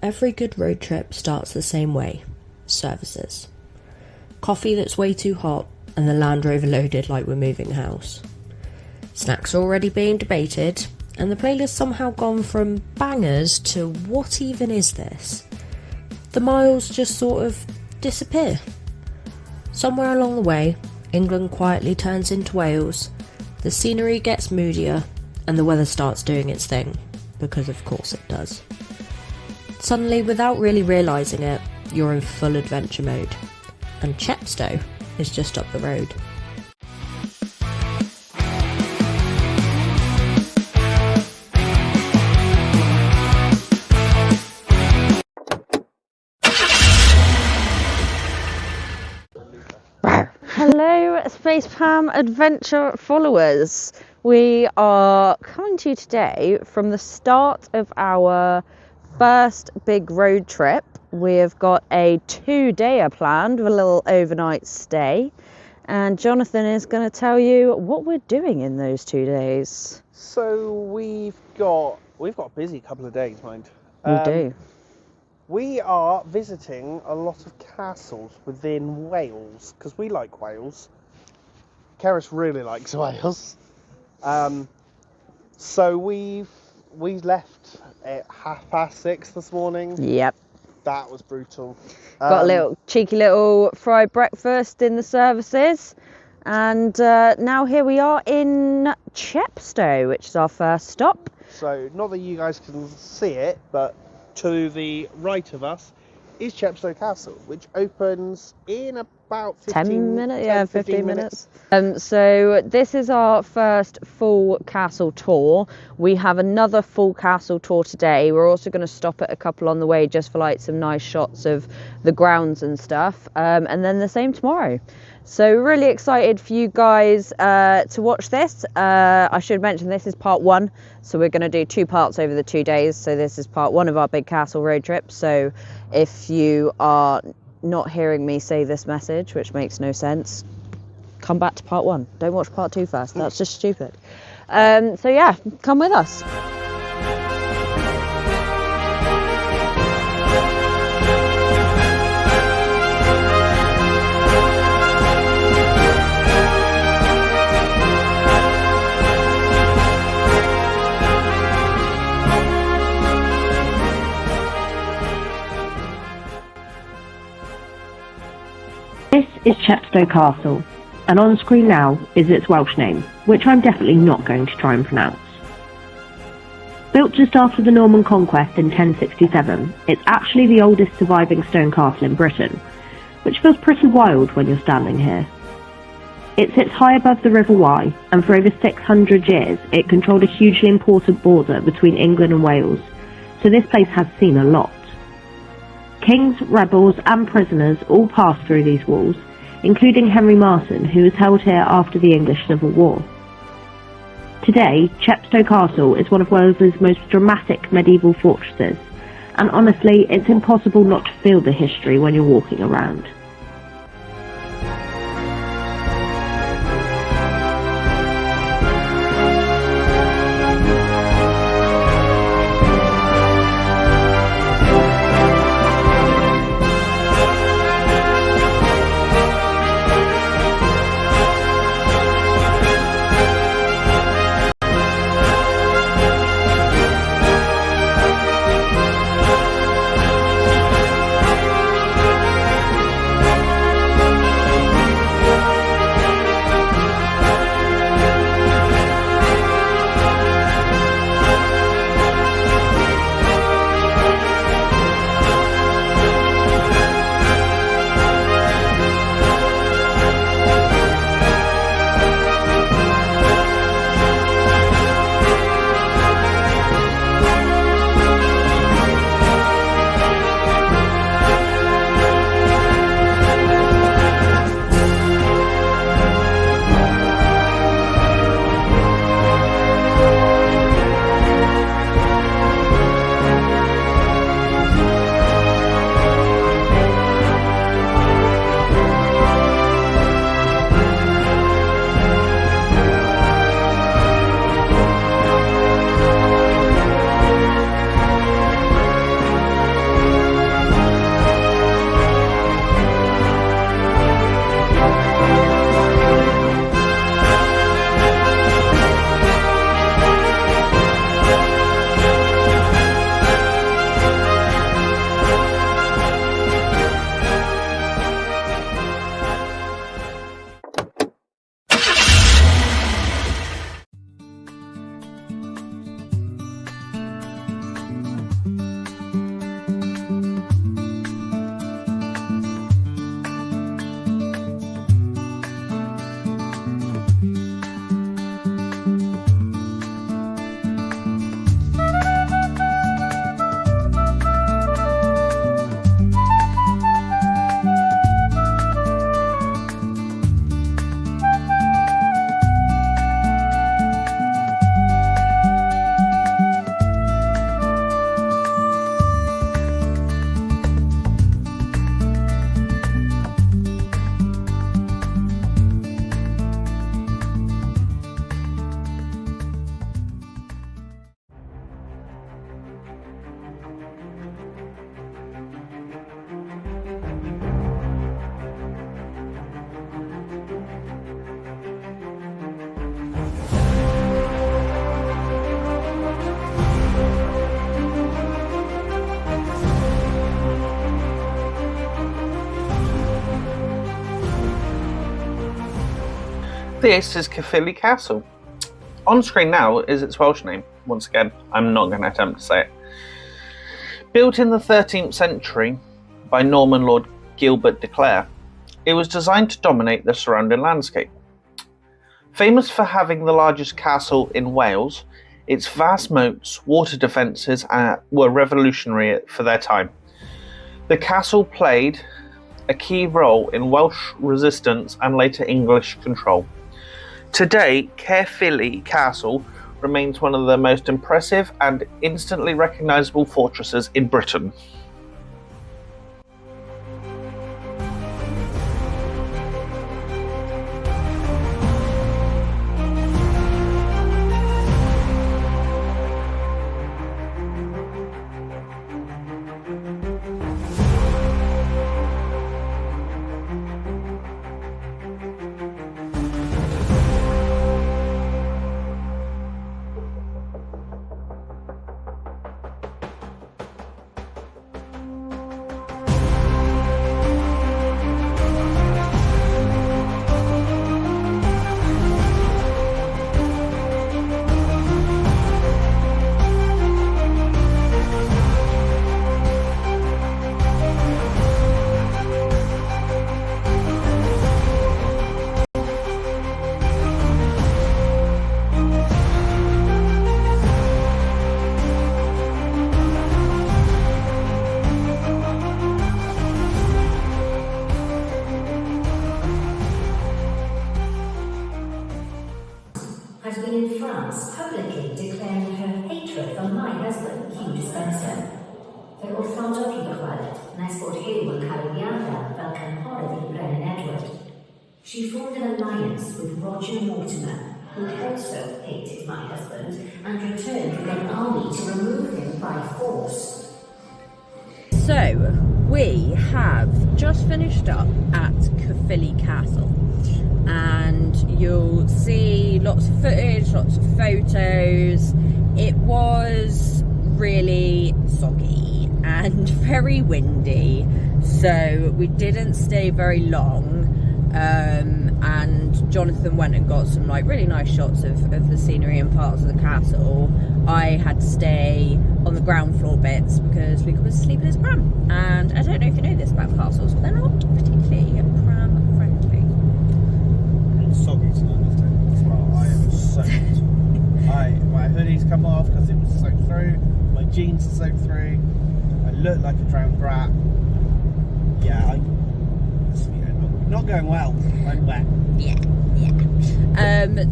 Every good road trip starts the same way. Services. Coffee that's way too hot, and the Land Rover loaded like we're moving house. Snacks already being debated, and the playlist somehow gone from bangers to what even is this? The miles just sort of disappear. Somewhere along the way, England quietly turns into Wales, the scenery gets moodier, and the weather starts doing its thing, because of course it does. Suddenly, without really realising it, you're in full adventure mode, and Chepstow is just up the road. Hello Spacepam Adventure followers, we are coming to you today from the start of our first big road trip. We've got a 2-dayer planned with a little overnight stay, and Jonathan is going to tell you what we're doing in those 2 days. So we've got a busy couple of days, mind. We do. We are visiting a lot of castles within Wales, because we like Wales. Keris really likes Wales. So we left at 6:30 this morning. Yep. That was brutal. Got a cheeky little fried breakfast in the services. And now here we are in Chepstow, which is our first stop. So, not that you guys can see it, but to the right of us is Chepstow Castle, which opens in about 15 minutes. So this is our first full castle tour. We have another full castle tour today. We're also going to stop at a couple on the way just for like some nice shots of the grounds and stuff, and then the same tomorrow. So really excited for you guys to watch this. I should mention this is part 1, so we're going to do 2 parts over the 2 days. So this is part 1 of our big castle road trip. So if you are not hearing me say this message, which makes no sense, come back to part 1. Don't watch part 2 first. That's just stupid. So yeah, come with us. This is Chepstow Castle, and on screen now is its Welsh name, which I'm definitely not going to try and pronounce. Built just after the Norman conquest in 1067, it's actually the oldest surviving stone castle in Britain, which feels pretty wild when you're standing here. It sits high above the River Wye, and for over 600 years it controlled a hugely important border between England and Wales, so this place has seen a lot. Kings, rebels and prisoners all passed through these walls, including Henry Marten, who was held here after the English Civil War. Today, Chepstow Castle is one of Wales's most dramatic medieval fortresses, and honestly, it's impossible not to feel the history when you're walking around. This is Caerphilly Castle. On screen now is its Welsh name. Once again, I'm not going to attempt to say it. Built in the 13th century by Norman Lord Gilbert de Clare, it was designed to dominate the surrounding landscape. Famous for having the largest castle in Wales, its vast moats, water defences were revolutionary for their time. The castle played a key role in Welsh resistance and later English control. Today, Caerphilly Castle remains one of the most impressive and instantly recognisable fortresses in Britain. Has been in France publicly declaring her hatred for my husband, Hugh Spencer. Fe wrthom dod i ddychwelyd nes bod Hugh yn cael ei adael fel cynghorydd i Brenin Edward. She formed an alliance with Roger Mortimer, who also hated my husband and returned with an army to remove him by force. So, we have just finished up at Caerphilly Castle, and you'll see lots of footage, lots of photos. It was really soggy and very windy, so we didn't stay very long. And Jonathan went and got some really nice shots of the scenery and parts of the castle. I had to stay on the ground floor bits because Luca was asleep in his pram. And I don't know if you know this about castles, but they're not particularly pram friendly. It's soggy tonight as well. I am soaked. My hoodie's come off because it was soaked through. My jeans are soaked through. I look like a drowned rat. Yeah, not going well. I'm wet. Yeah.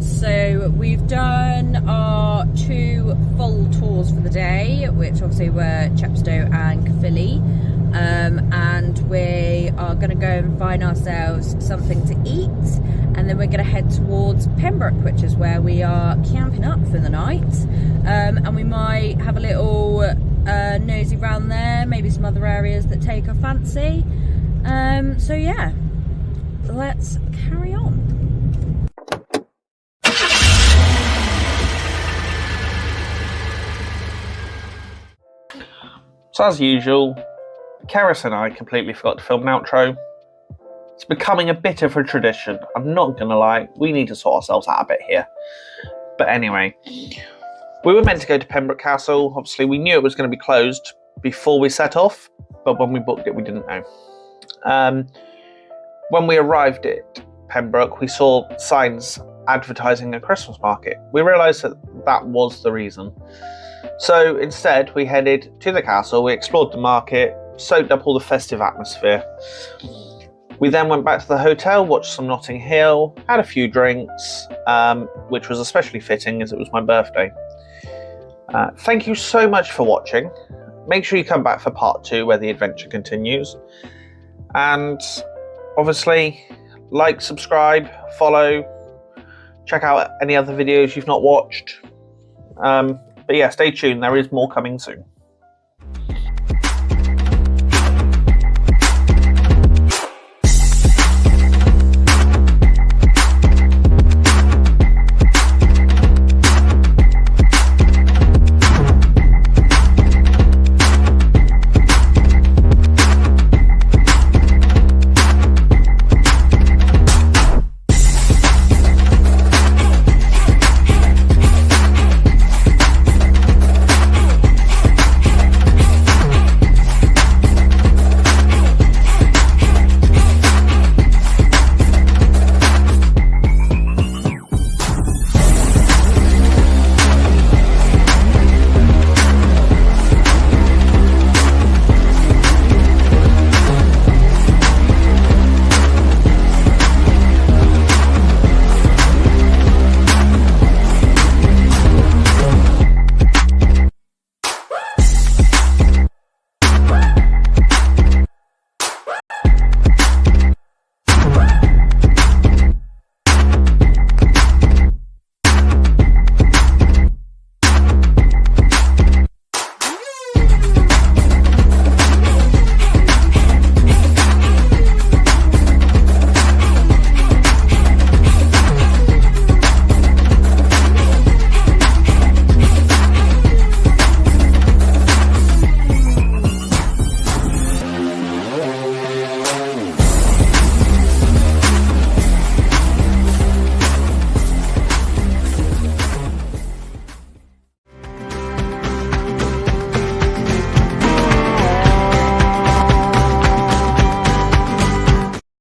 So we've done our 2 full tours for the day, which obviously were Chepstow and Caerphilly, and we are going to go and find ourselves something to eat, and then we're going to head towards Pembroke, which is where we are camping up for the night, and we might have a little nosy round there, maybe some other areas that take our fancy. So yeah, let's carry on. So as usual, Karis and I completely forgot to film an outro. It's becoming a bit of a tradition. I'm not going to lie, we need to sort ourselves out a bit here. But anyway, we were meant to go to Pembroke Castle. Obviously, we knew it was going to be closed before we set off, but when we booked it, we didn't know. When we arrived at Pembroke, we saw signs advertising a Christmas market. We realised that was the reason. So instead, we headed to the castle, we explored the market, soaked up all the festive atmosphere. We then went back to the hotel, watched some Notting Hill, had a few drinks, which was especially fitting as it was my birthday. Thank you so much for watching. Make sure you come back for part 2 where the adventure continues. And obviously, like, subscribe, follow, check out any other videos you've not watched. But yeah, stay tuned, there is more coming soon.